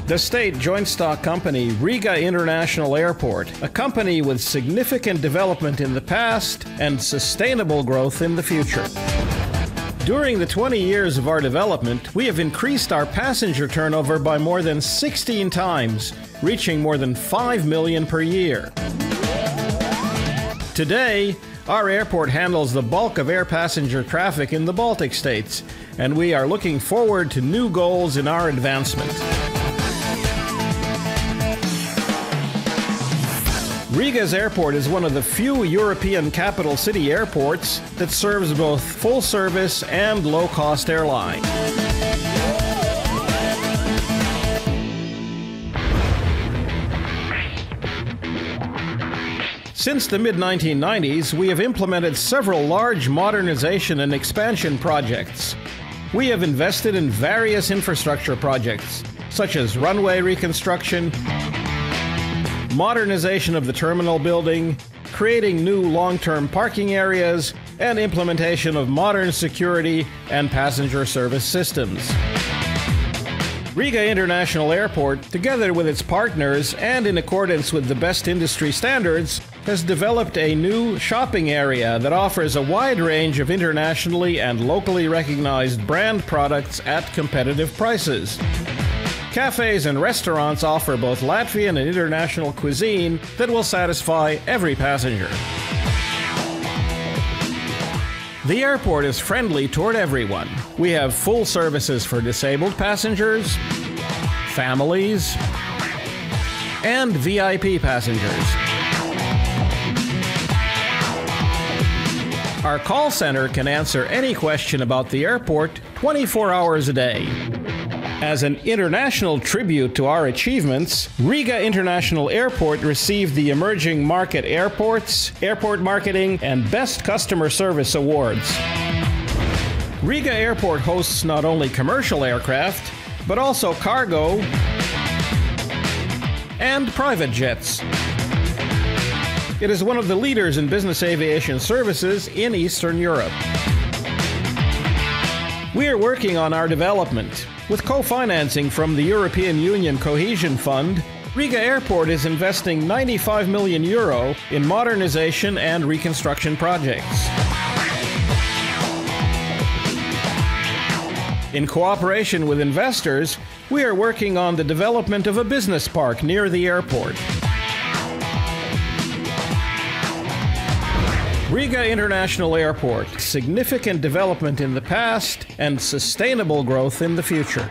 The state joint stock company Riga International Airport, a company with significant development in the past and sustainable growth in the future. During the 20 years of our development, we have increased our passenger turnover by more than 16 times, reaching more than 5 million per year. Today, our airport handles the bulk of air passenger traffic in the Baltic states, and we are looking forward to new goals in our advancement. Riga's airport is one of the few European capital city airports that serves both full-service and low-cost airline. Since the mid-1990s, we have implemented several large modernization and expansion projects. We have invested in various infrastructure projects, such as runway reconstruction, modernization of the terminal building, creating new long-term parking areas, and implementation of modern security and passenger service systems. Riga International Airport, together with its partners and in accordance with the best industry standards, has developed a new shopping area that offers a wide range of internationally and locally recognized brand products at competitive prices. Cafes and restaurants offer both Latvian and international cuisine that will satisfy every passenger. The airport is friendly toward everyone. We have full services for disabled passengers, families, and VIP passengers. Our call center can answer any question about the airport 24 hours a day. As an international tribute to our achievements, Riga International Airport received the Emerging Market Airports, Airport Marketing, and Best Customer Service Awards. Riga Airport hosts not only commercial aircraft, but also cargo and private jets. It is one of the leaders in business aviation services in Eastern Europe. We are working on our development. With co-financing from the European Union Cohesion Fund, Riga Airport is investing 95 million euro in modernization and reconstruction projects. In cooperation with investors, we are working on the development of a business park near the airport. Riga International Airport, significant development in the past and sustainable growth in the future.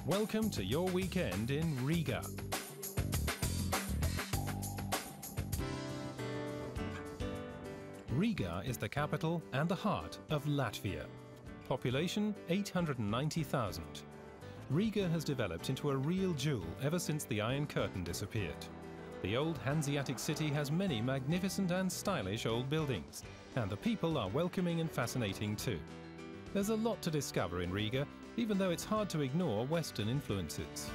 Welcome to your weekend in Riga. Riga is the capital and the heart of Latvia. Population 890,000. Riga has developed into a real jewel ever since the Iron Curtain disappeared. The old Hanseatic city has many magnificent and stylish old buildings, and the people are welcoming and fascinating too. There's a lot to discover in Riga, even though it's hard to ignore Western influences.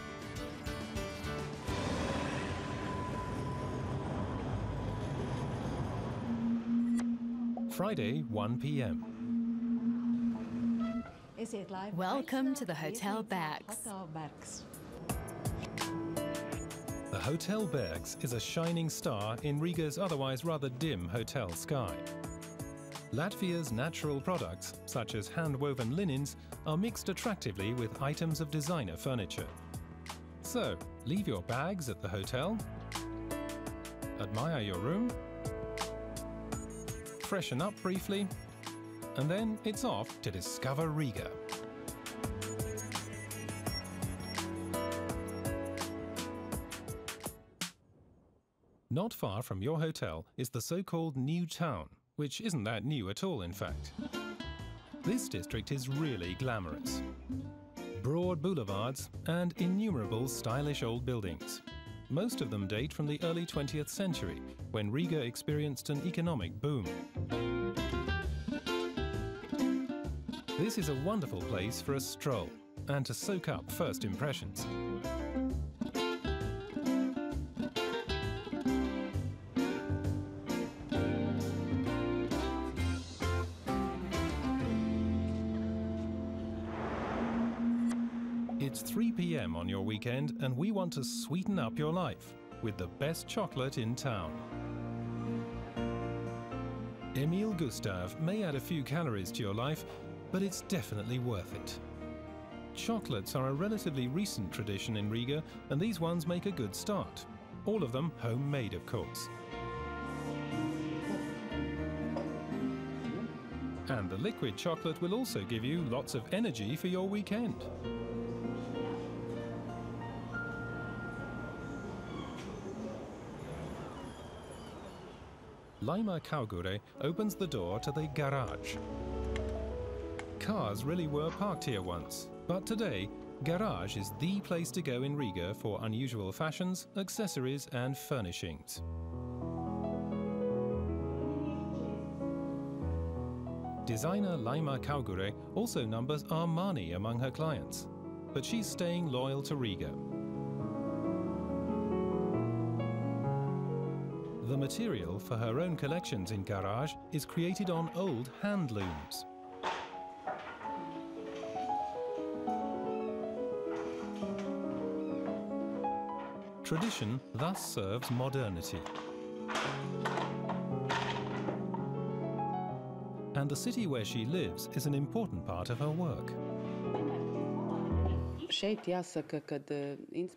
Friday, 1 p.m. Welcome to the Hotel Bergs. The Hotel Bergs is a shining star in Riga's otherwise rather dim hotel sky. Latvia's natural products, such as hand-woven linens, are mixed attractively with items of designer furniture. So, leave your bags at the hotel, admire your room, freshen up briefly, and then it's off to discover Riga. Not far from your hotel is the so-called New Town, which isn't that new at all, in fact. This district is really glamorous. broad boulevards and innumerable stylish old buildings. Most of them date from the early 20th century, when Riga experienced an economic boom. This is a wonderful place for a stroll and to soak up first impressions. It's 3 p.m. on your weekend and we want to sweeten up your life with the best chocolate in town. Emil Gustav may add a few calories to your life, but it's definitely worth it. Chocolates are a relatively recent tradition in Riga, and these ones make a good start. All of them homemade, of course. And the liquid chocolate will also give you lots of energy for your weekend. Laima Kaugure opens the door to the garage. Cars really were parked here once, but today, garage is the place to go in Riga for unusual fashions, accessories and furnishings. Designer Laima Kaugure also numbers Armani among her clients, but she's staying loyal to Riga. The material for her own collections in garage is created on old hand looms. Tradition thus serves modernity. And the city where she lives is an important part of her work.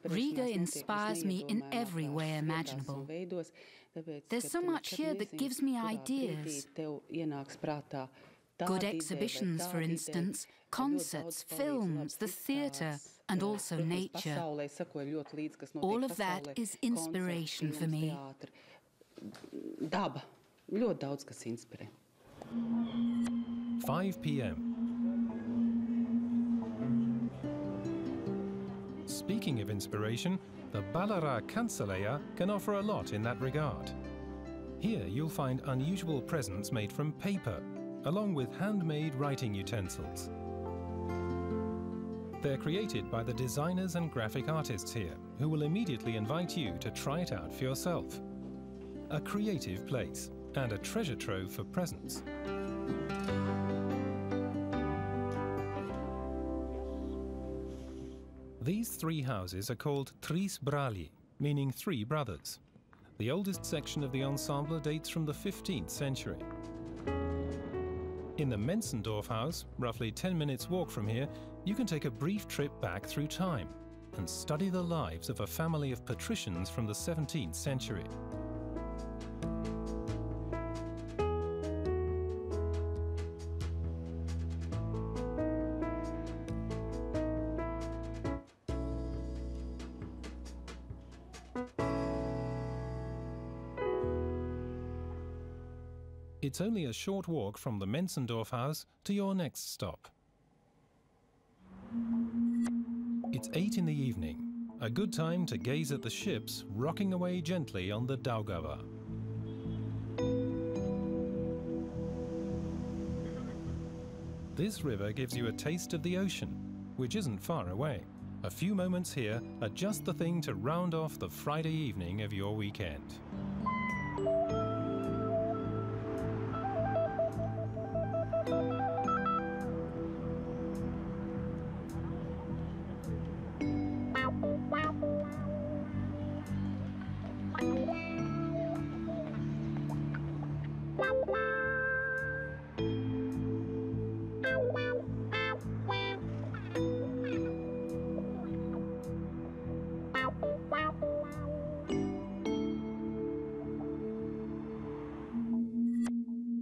Riga inspires me in every way imaginable. There's so much here that gives me ideas. Good exhibitions, for instance, concerts, films, the theatre, and also nature. All of that is inspiration for me. 5 p.m. Speaking of inspiration, the Balara Kancelleja can offer a lot in that regard. Here you'll find unusual presents made from paper, along with handmade writing utensils. They're created by the designers and graphic artists here, who will immediately invite you to try it out for yourself. A creative place and a treasure trove for presents. These 3 houses are called Tris Brali, meaning 3 brothers. The oldest section of the ensemble dates from the 15th century. In the Menzendorf house, roughly 10 minutes walk from here, you can take a brief trip back through time and study the lives of a family of patricians from the 17th century. It's only a short walk from the Menzendorf house to your next stop. It's 8 in the evening, a good time to gaze at the ships rocking away gently on the Daugava. This river gives you a taste of the ocean, which isn't far away. A few moments here are just the thing to round off the Friday evening of your weekend.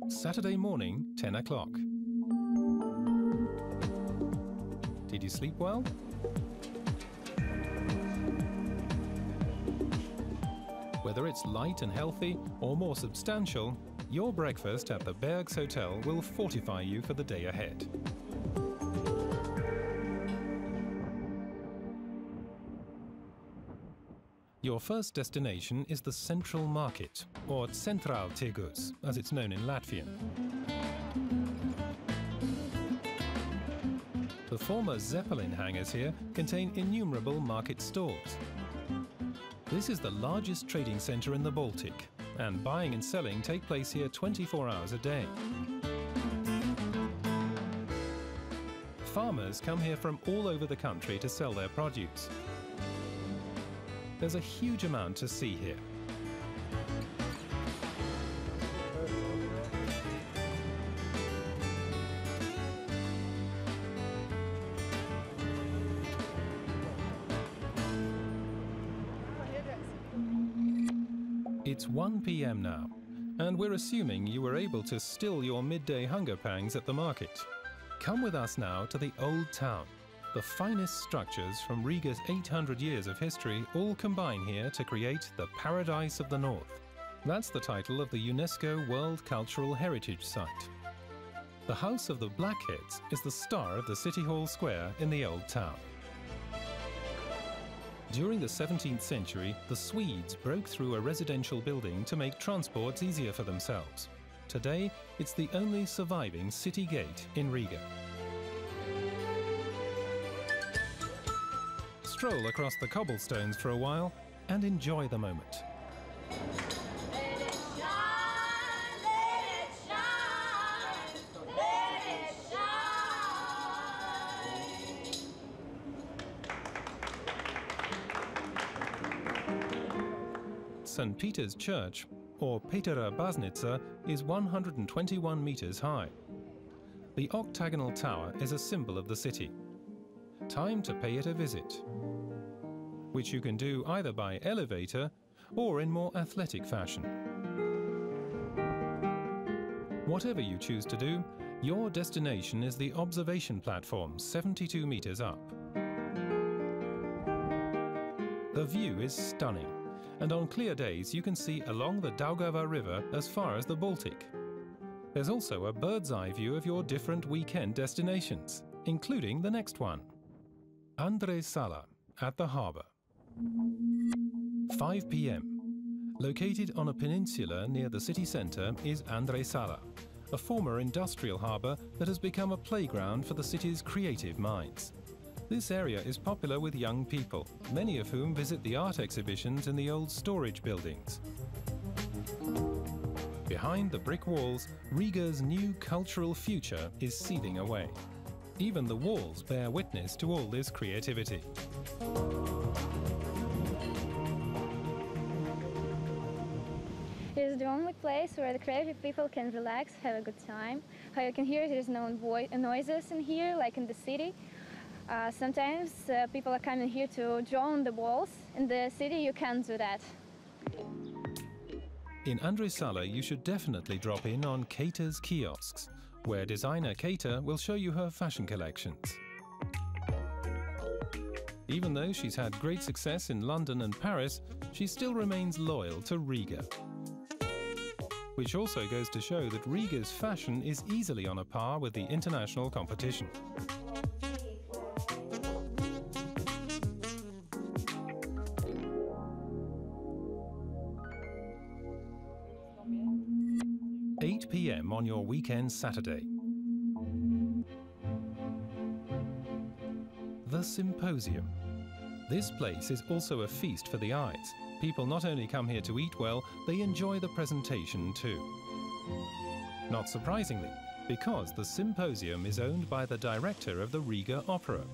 Saturday morning, 10 o'clock. Did you sleep well? Whether it's light and healthy or more substantial, your breakfast at the Bergs Hotel will fortify you for the day ahead. Your first destination is the Central Market, or Central Tirgus, as it's known in Latvian. The former Zeppelin hangars here contain innumerable market stalls. This is the largest trading centre in the Baltic, and buying and selling take place here 24 hours a day. Farmers come here from all over the country to sell their produce. There's a huge amount to see here. It's 1 p.m. now, and we're assuming you were able to still your midday hunger pangs at the market. Come with us now to the Old Town. The finest structures from Riga's 800 years of history all combine here to create the Paradise of the North. That's the title of the UNESCO World Cultural Heritage Site. The House of the Blackheads is the star of the City Hall Square in the Old Town. During the 17th century, the Swedes broke through a residential building to make transports easier for themselves. Today, it's the only surviving city gate in Riga. Stroll across the cobblestones for a while and enjoy the moment. St. Peter's Church, or Petera Baznica, is 121 meters high. The octagonal tower is a symbol of the city. Time to pay it a visit, which you can do either by elevator or in more athletic fashion. Whatever you choose to do, your destination is the observation platform 72 meters up. The view is stunning, and on clear days you can see along the Daugava River as far as the Baltic. There's also a bird's eye view of your different weekend destinations, including the next one. Andrei Sala, at the harbour. 5 p.m. Located on a peninsula near the city centre is Andrei Sala, a former industrial harbour that has become a playground for the city's creative minds. This area is popular with young people, many of whom visit the art exhibitions in the old storage buildings. Behind the brick walls, Riga's new cultural future is seething away. Even the walls bear witness to all this creativity. It is the only place where the creative people can relax, have a good time. How you can hear, there's no noises in here like in the city. Sometimes people are coming here to draw on the walls. In the city you can't do that. In Andrei Sala you should definitely drop in on Kate's kiosks, where designer Kate will show you her fashion collections. Even though she's had great success in London and Paris, she still remains loyal to Riga. Which also goes to show that Riga's fashion is easily on a par with the international competition. p.m. on your weekend Saturday. The Symposium. This place is also a feast for the eyes. People not only come here to eat well, they enjoy the presentation too. Not surprisingly, because the Symposium is owned by the director of the Riga Opera.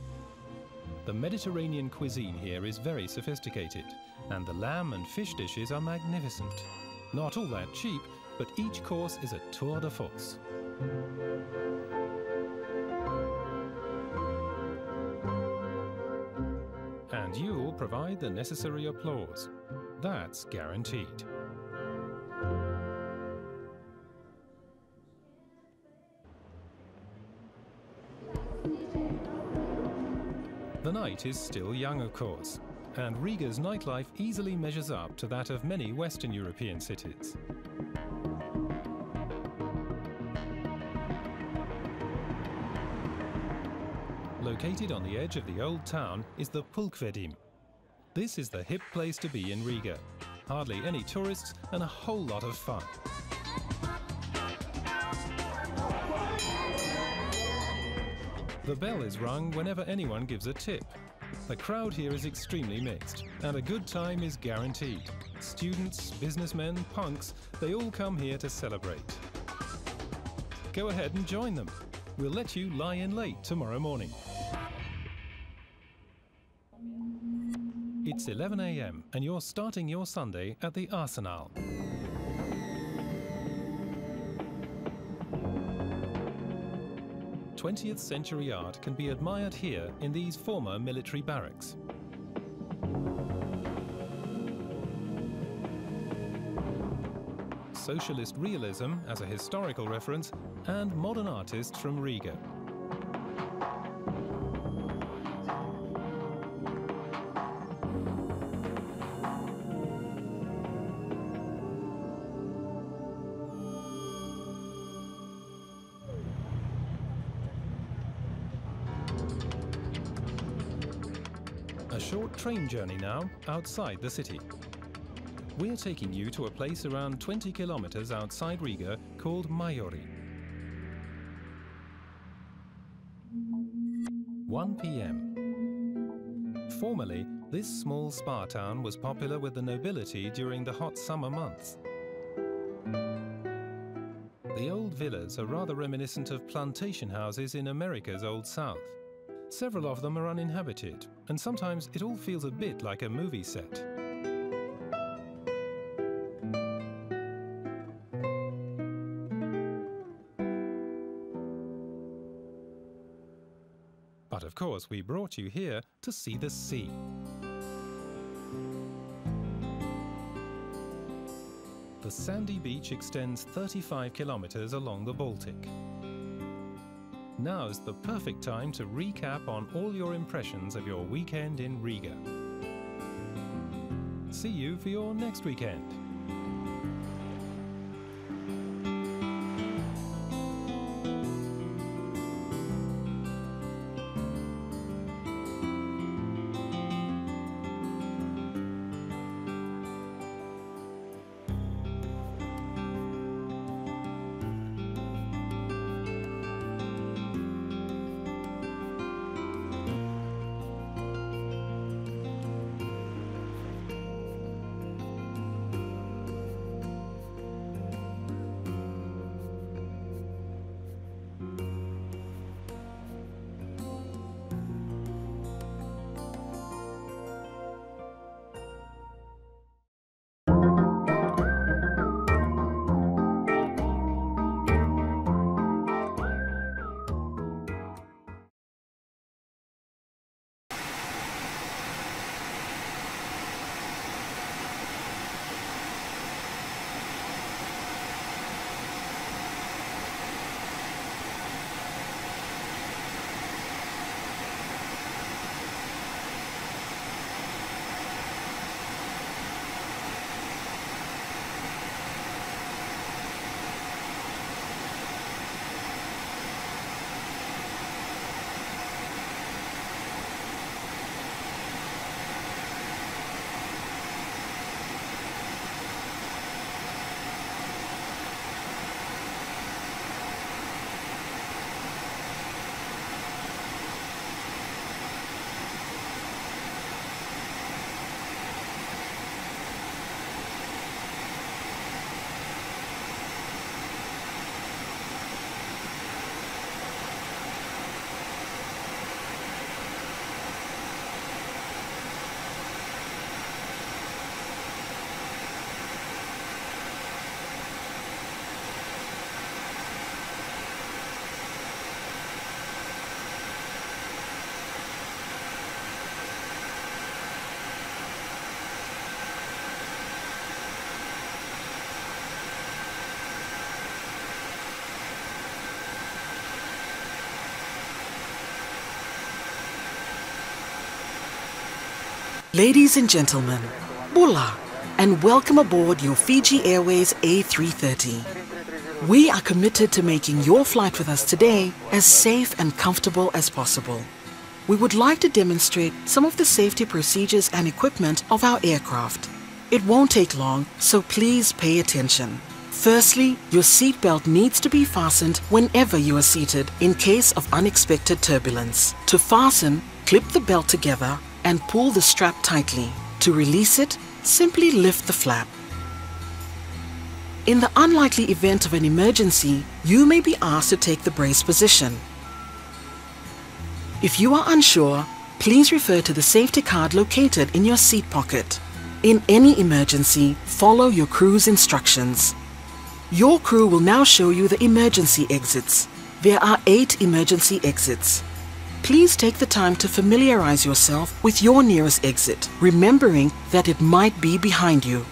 The Mediterranean cuisine here is very sophisticated, and the lamb and fish dishes are magnificent. Not all that cheap, but each course is a tour de force. And you'll provide the necessary applause. That's guaranteed. The night is still young, of course, and Riga's nightlife easily measures up to that of many Western European cities. Located on the edge of the old town is the Pulkvedim. This is the hip place to be in Riga. Hardly any tourists and a whole lot of fun. The bell is rung whenever anyone gives a tip. The crowd here is extremely mixed, and a good time is guaranteed. Students, businessmen, punks, they all come here to celebrate. Go ahead and join them. We'll let you lie in late tomorrow morning. It's 11 a.m. and you're starting your Sunday at the Arsenal. '20th century art can be admired here in these former military barracks. Socialist realism as a historical reference, and modern artists from Riga. A short train journey now outside the city. We're taking you to a place around 20 kilometers outside Riga called Maiori. 1 p.m. Formerly, this small spa town was popular with the nobility during the hot summer months. The old villas are rather reminiscent of plantation houses in America's Old South. Several of them are uninhabited, and sometimes it all feels a bit like a movie set. But of course, we brought you here to see the sea. The sandy beach extends 35 kilometers along the Baltic. Now's the perfect time to recap on all your impressions of your weekend in Riga. See you for your next weekend. Ladies and gentlemen, Bula, and welcome aboard your Fiji Airways A330. We are committed to making your flight with us today as safe and comfortable as possible. we would like to demonstrate some of the safety procedures and equipment of our aircraft. It won't take long, so please pay attention. Firstly, your seatbelt needs to be fastened whenever you are seated in case of unexpected turbulence. To fasten, clip the belt together and pull the strap tightly. To release it, simply lift the flap. In the unlikely event of an emergency, you may be asked to take the brace position. If you are unsure, please refer to the safety card located in your seat pocket. In any emergency, follow your crew's instructions. Your crew will now show you the emergency exits. There are 8 emergency exits. Please take the time to familiarize yourself with your nearest exit, remembering that it might be behind you.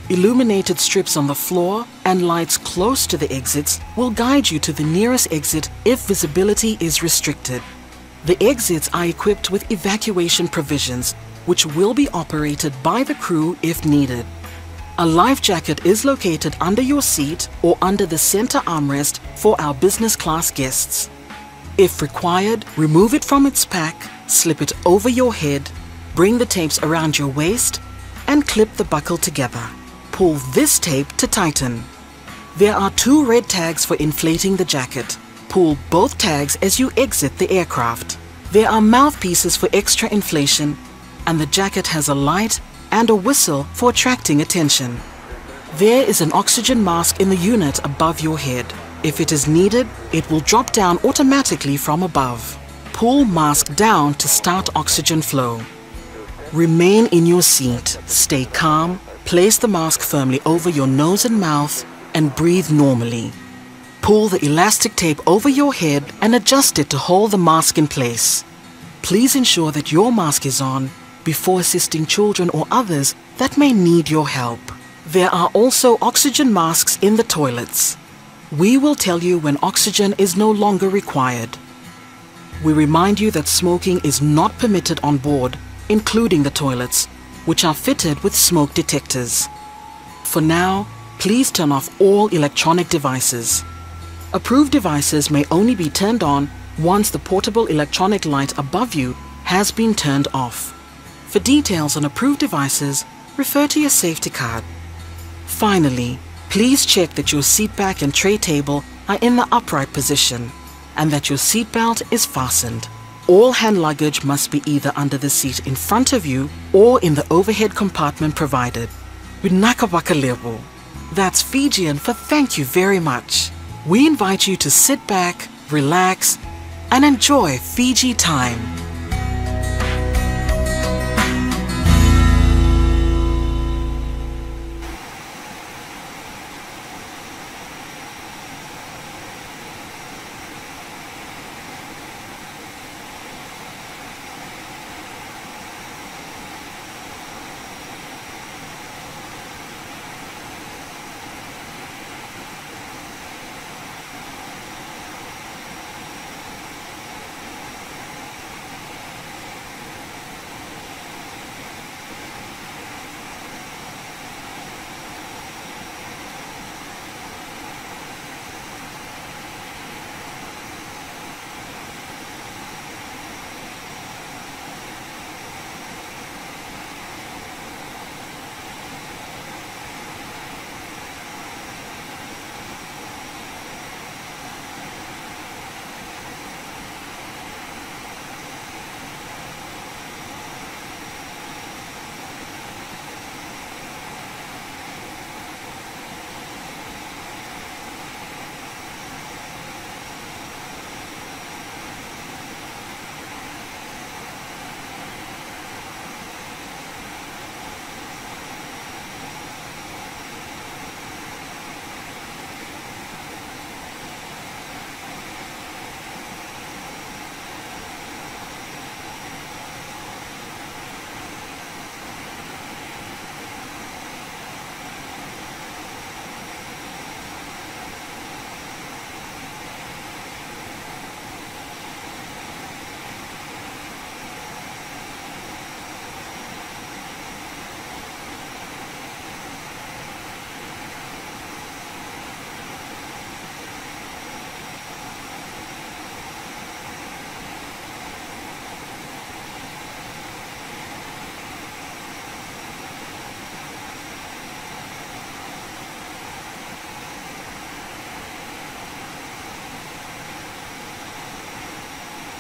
Illuminated strips on the floor and lights close to the exits will guide you to the nearest exit if visibility is restricted. The exits are equipped with evacuation provisions, which will be operated by the crew if needed. A life jacket is located under your seat or under the center armrest for our business class guests. If required, remove it from its pack, slip it over your head, bring the tapes around your waist, and clip the buckle together. Pull this tape to tighten. There are 2 red tags for inflating the jacket. Pull both tags as you exit the aircraft. There are mouthpieces for extra inflation, and the jacket has a light and a whistle for attracting attention. There is an oxygen mask in the unit above your head. If it is needed, it will drop down automatically from above. Pull mask down to start oxygen flow. Remain in your seat, stay calm, place the mask firmly over your nose and mouth, and breathe normally. Pull the elastic tape over your head and adjust it to hold the mask in place. Please ensure that your mask is on before assisting children or others that may need your help. There are also oxygen masks in the toilets. We will tell you when oxygen is no longer required. We remind you that smoking is not permitted on board, including the toilets, which are fitted with smoke detectors. For now, please turn off all electronic devices. Approved devices may only be turned on once the portable electronic light above you has been turned off. For details on approved devices, refer to your safety card. Finally, please check that your seat back and tray table are in the upright position and that your seat belt is fastened. All hand luggage must be either under the seat in front of you or in the overhead compartment provided. Winakawakalebo. That's Fijian for thank you very much. We invite you to sit back, relax, and enjoy Fiji time.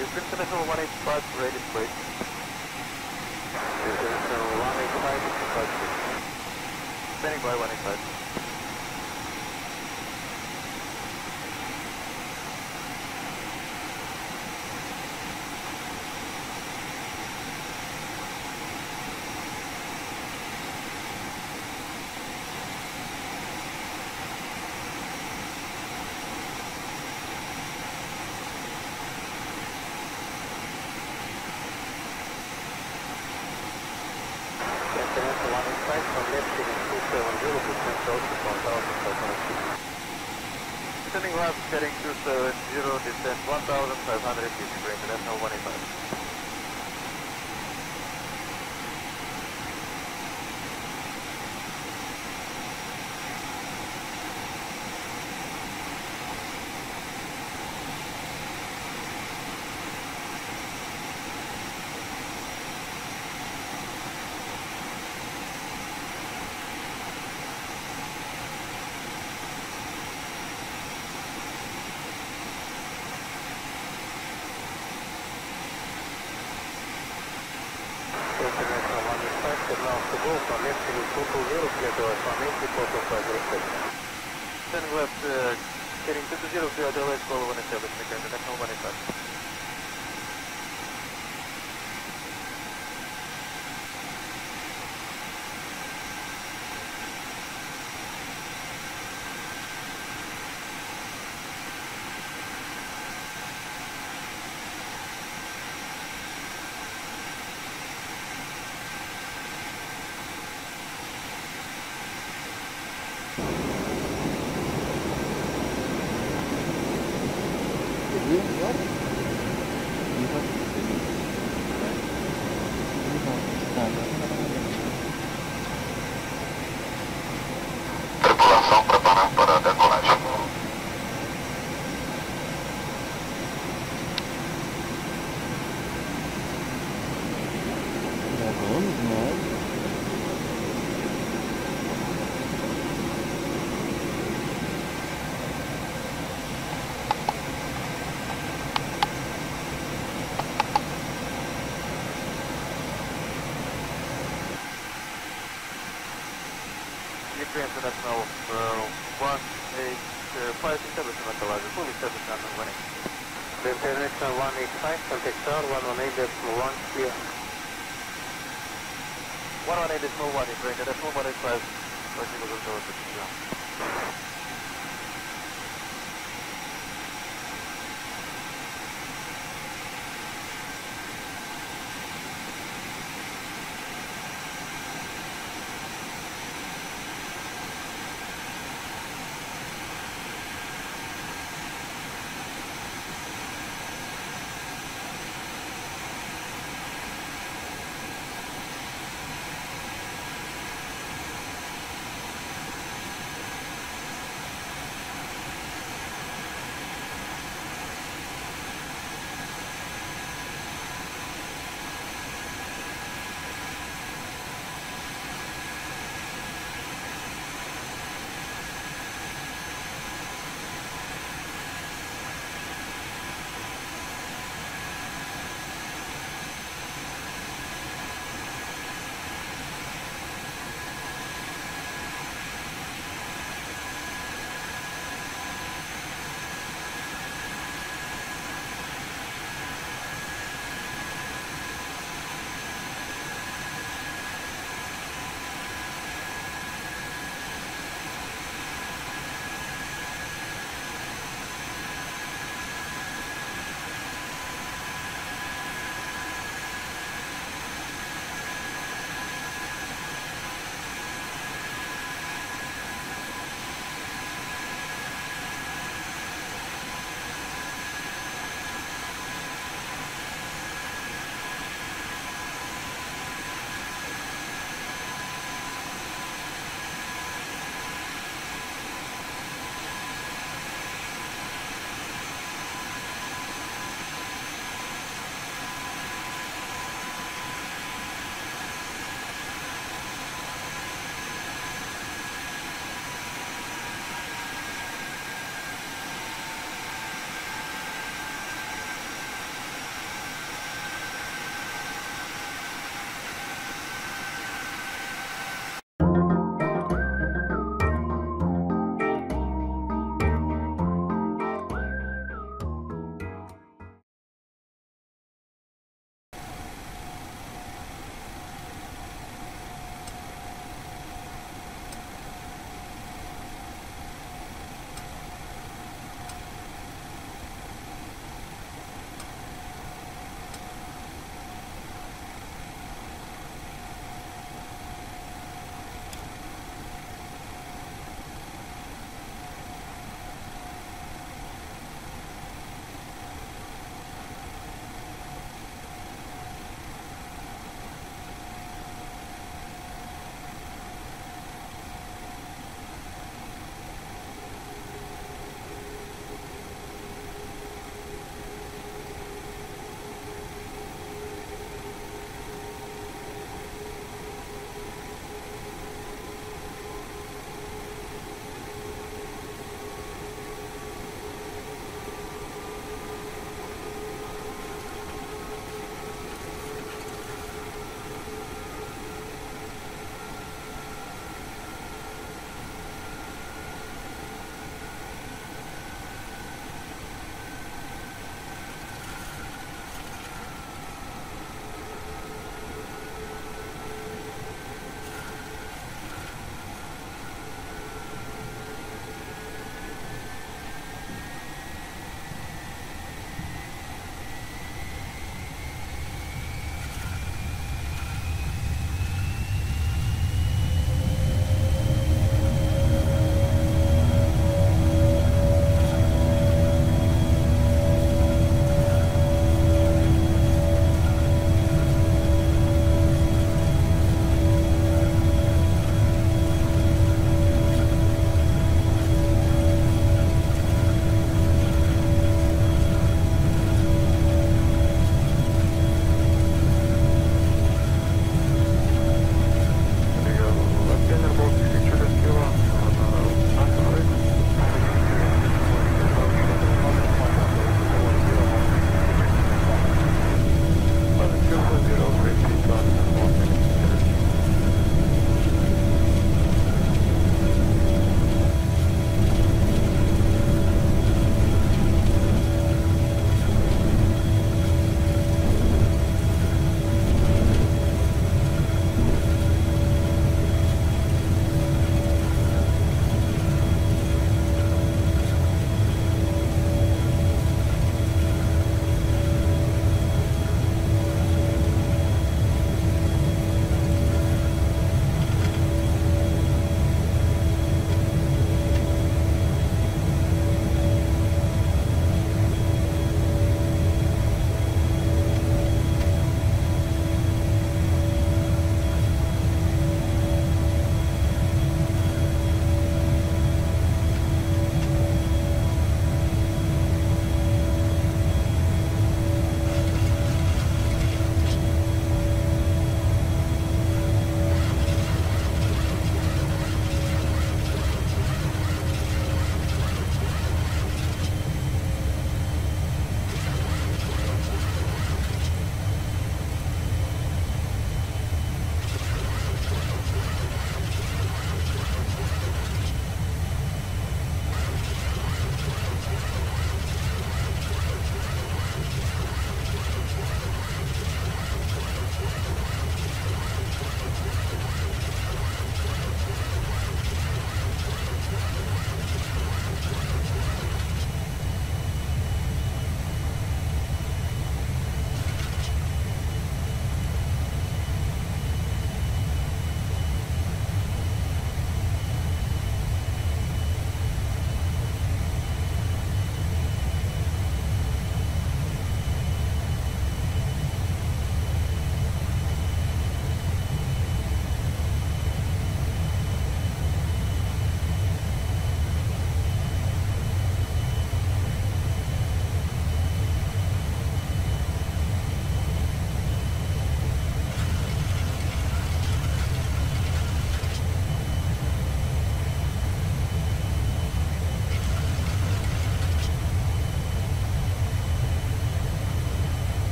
Houston, International 185, rated please. International 185, standing by 185. Standing left, heading 270, distance 1,500 feet, for International 185. Standing left, heading 220 to Adelaide, call 187, International 185. Tripulação preparada para a decolagem. International 185, establishing localizer, fully established on 180. International 185, contact tower 118.1 clear. 118.1 is range, International 185, proceed with the tower position.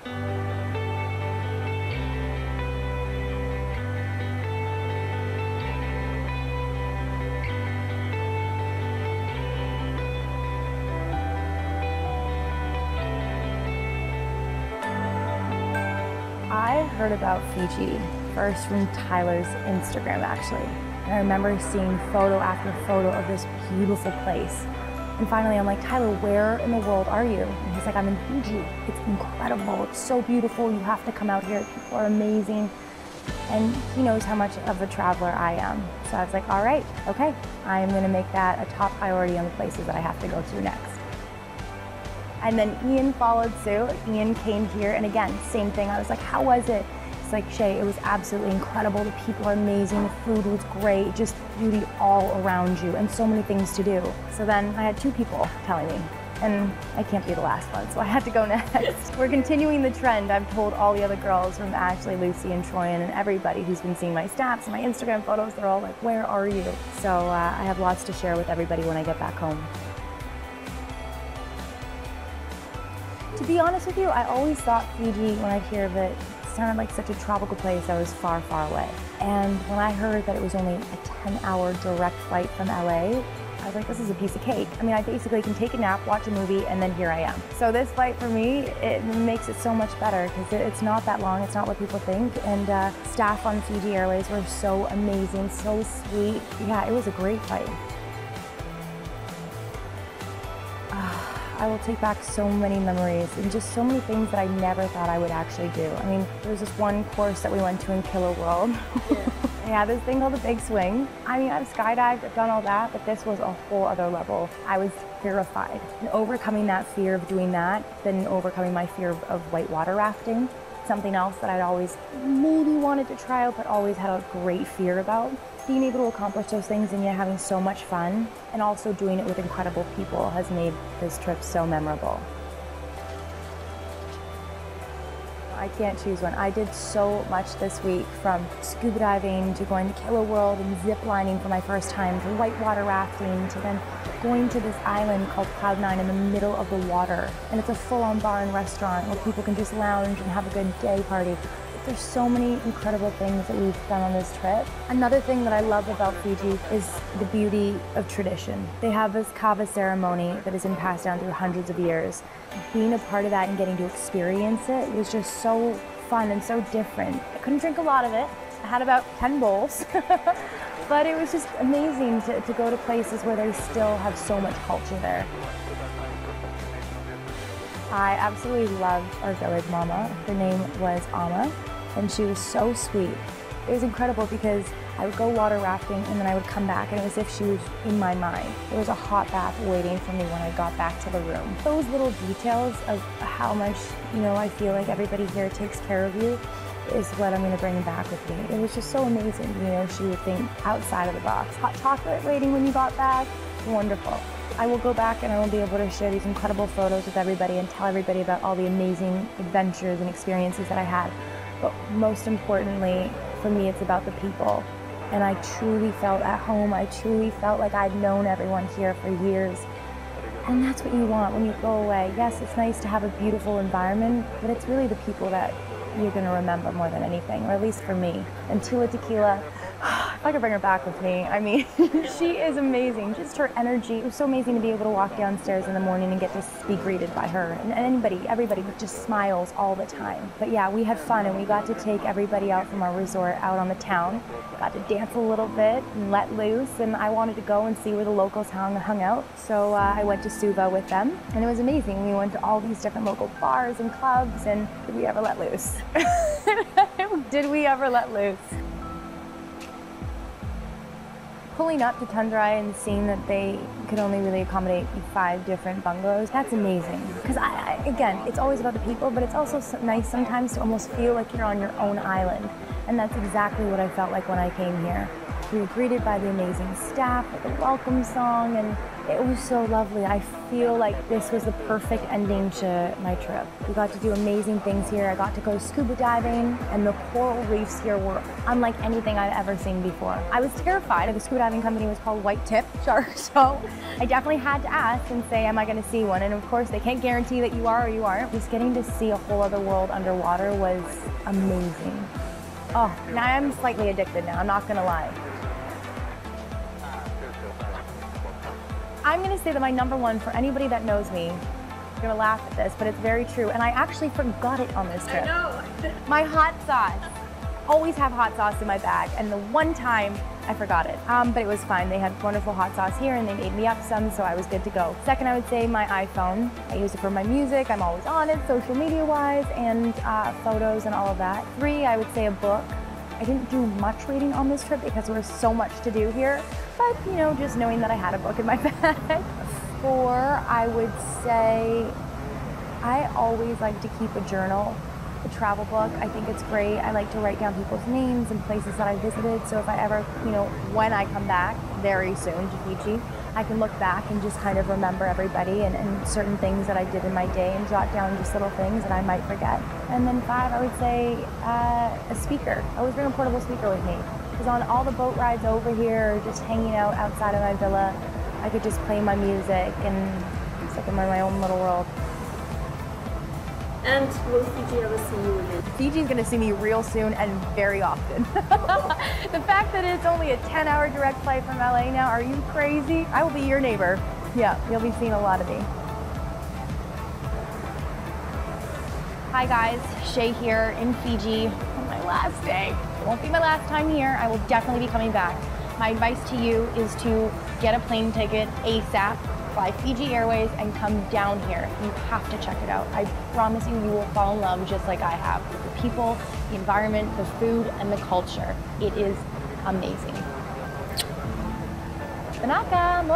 I heard about Fiji first from Tyler's Instagram, actually. And I remember seeing photo after photo of this beautiful place. And finally, I'm like, Tyler, where in the world are you? And he's like, I'm in Fiji. It's incredible. It's so beautiful. You have to come out here. People are amazing. And he knows how much of a traveler I am. So I was like, all right, okay. I'm going to make that a top priority on the places that I have to go to next. And then Ian followed suit. Ian came here, and again, same thing. I was like, how was it? It's like, Shay, it was absolutely incredible. The people are amazing. The food was great. Just beauty all around you, and so many things to do. So then I had 2 people telling me, and I can't be the last one, so I had to go next. We're continuing the trend. I've told all the other girls from Ashley, Lucy, and Troyan, and everybody who's been seeing my snaps and my Instagram photos, they're all like, where are you? So I have lots to share with everybody when I get back home. To be honest with you, I always thought Fiji, when I hear of it, sounded like such a tropical place that was far, far away. And when I heard that it was only a 10-hour direct flight from LA, I was like, this is a piece of cake. I mean, I basically can take a nap, watch a movie, and then here I am. So this flight for me, it makes it so much better because it's not that long. It's not what people think. And staff on Fiji Airways were so amazing, so sweet. Yeah, it was a great flight. I will take back so many memories and just so many things that I never thought I would actually do. I mean, there was this one course that we went to in Killer World. Yeah, this thing called the Big Swing. I mean, I've skydived, I've done all that, but this was a whole other level. I was terrified. And overcoming that fear of doing that, then overcoming my fear of whitewater rafting, something else that I'd always maybe wanted to try out, but always had a great fear about. Being able to accomplish those things and yet having so much fun, and also doing it with incredible people, has made this trip so memorable. I can't choose one. I did so much this week, from scuba diving to going to Killer World and zip lining for my first time, to whitewater rafting, to then going to this island called Cloud9 in the middle of the water. And it's a full-on bar and restaurant where people can just lounge and have a good day party. There's so many incredible things that we've done on this trip. Another thing that I love about Fiji is the beauty of tradition. They have this kava ceremony that has been passed down through hundreds of years. Being a part of that and getting to experience it was just so fun and so different. I couldn't drink a lot of it. I had about 10 bowls. But it was just amazing to go to places where they still have so much culture there. I absolutely loved our village mama. Her name was Amma, and she was so sweet. It was incredible because I would go water rafting and then I would come back and it was as if she was in my mind. There was a hot bath waiting for me when I got back to the room. Those little details of how much, I feel like everybody here takes care of you is what I'm gonna bring back with me. It was just so amazing, she would think outside of the box. Hot chocolate waiting when you got back, wonderful. I will go back and I will be able to share these incredible photos with everybody and tell everybody about all the amazing adventures and experiences that I had. But most importantly, for me, it's about the people. And I truly felt at home. I truly felt like I'd known everyone here for years. And that's what you want when you go away. Yes, it's nice to have a beautiful environment, but it's really the people that you're going to remember more than anything, or at least for me. And Tula Tequila, if I could bring her back with me, I mean, she is amazing. Just her energy. It was so amazing to be able to walk downstairs in the morning and get to be greeted by her. And everybody just smiles all the time. But yeah, we had fun and we got to take everybody out from our resort out on the town. Got to dance a little bit and let loose, and I wanted to go and see where the locals hung out. So I went to Suva with them, and it was amazing. We went to all these different local bars and clubs, and did we ever let loose? Did we ever let loose? Pulling up to Tundra and seeing that they could only really accommodate 5 different bungalows, that's amazing. Because again, it's always about the people, but it's also nice sometimes to almost feel like you're on your own island. And that's exactly what I felt like when I came here. We were greeted by the amazing staff with a welcome song, and it was so lovely. I feel like this was the perfect ending to my trip. We got to do amazing things here. I got to go scuba diving, and the coral reefs here were unlike anything I'd ever seen before. I was terrified. The scuba diving company was called White Tip Shark, so I definitely had to ask and say, am I going to see one? And of course, they can't guarantee that you are or you aren't. Just getting to see a whole other world underwater was amazing. Oh, now I'm slightly addicted now, I'm not going to lie. I'm going to say that my number one, for anybody that knows me, you're going to laugh at this, but it's very true, and I actually forgot it on this trip. I know. My hot sauce. Always have hot sauce in my bag, and the one time I forgot it. But it was fine. They had wonderful hot sauce here, and they made me up some, so I was good to go. Second, I would say my iPhone. I use it for my music. I'm always on it, social media-wise, and photos and all of that. 3, I would say a book. I didn't do much reading on this trip because there was so much to do here, but you know, just knowing that I had a book in my bag. 4, I would say I always like to keep a journal, a travel book. I think it's great. I like to write down people's names and places that I visited, so if I ever, you know, when I come back very soon to Fiji, I can look back and just kind of remember everybody and certain things that I did in my day and jot down just little things that I might forget. And then 5, I would say a speaker. I always bring a portable speaker with me, because on all the boat rides over here, or just hanging out outside of my villa, I could just play my music and it's like I'm in my own little world. And will Fiji ever see you again? Fiji's gonna see me real soon and very often. The fact that it's only a 10-hour direct flight from LA now, are you crazy? I will be your neighbor. Yeah, you'll be seeing a lot of me. Hi guys, Shay here in Fiji on my last day. It won't be my last time here. I will definitely be coming back. My advice to you is to get a plane ticket ASAP, fly Fiji Airways, and come down here. You have to check it out. I promise you, you will fall in love just like I have. The people, the environment, the food, and the culture. It is amazing. Tanaka, more.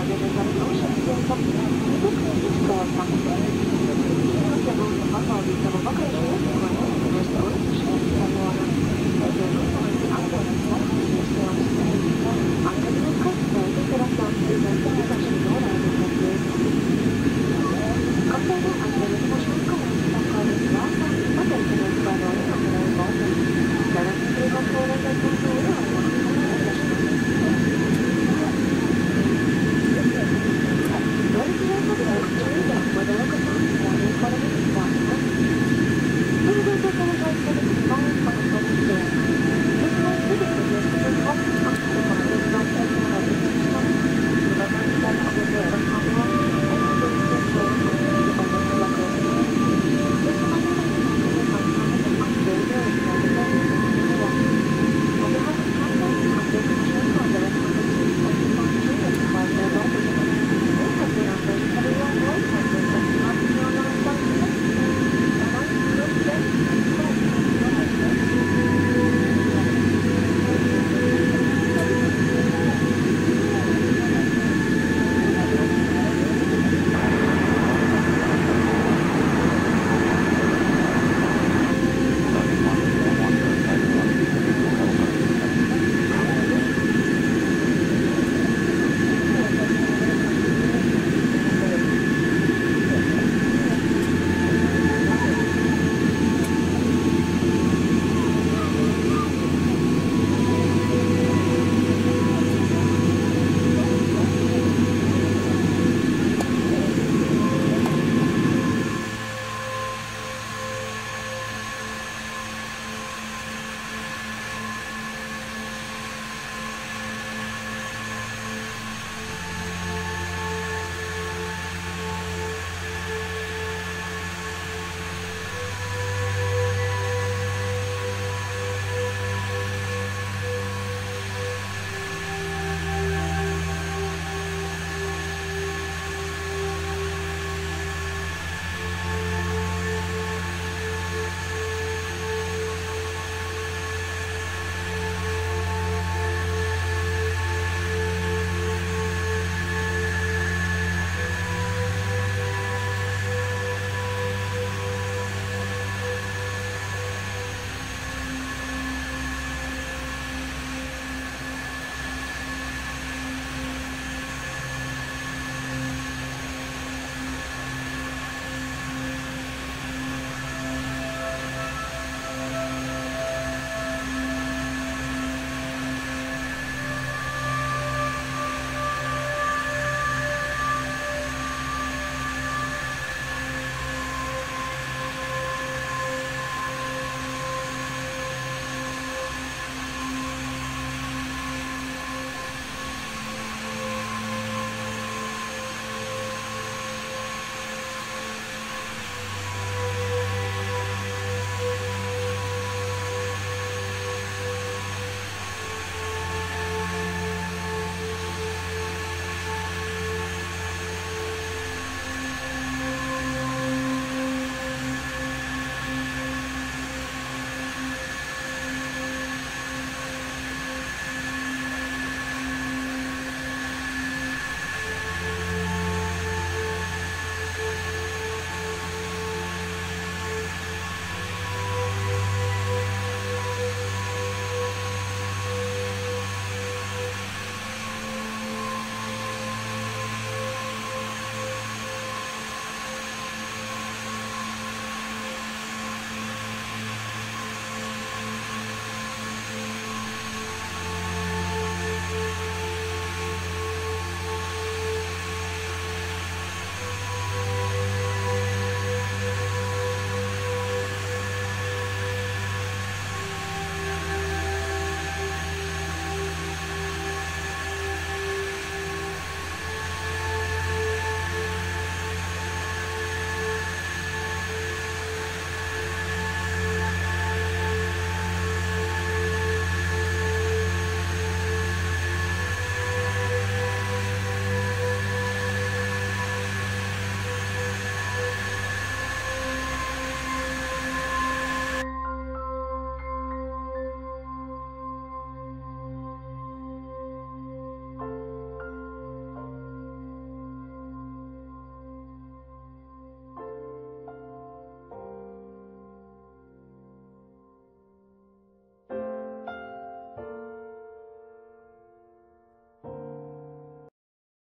Thank you.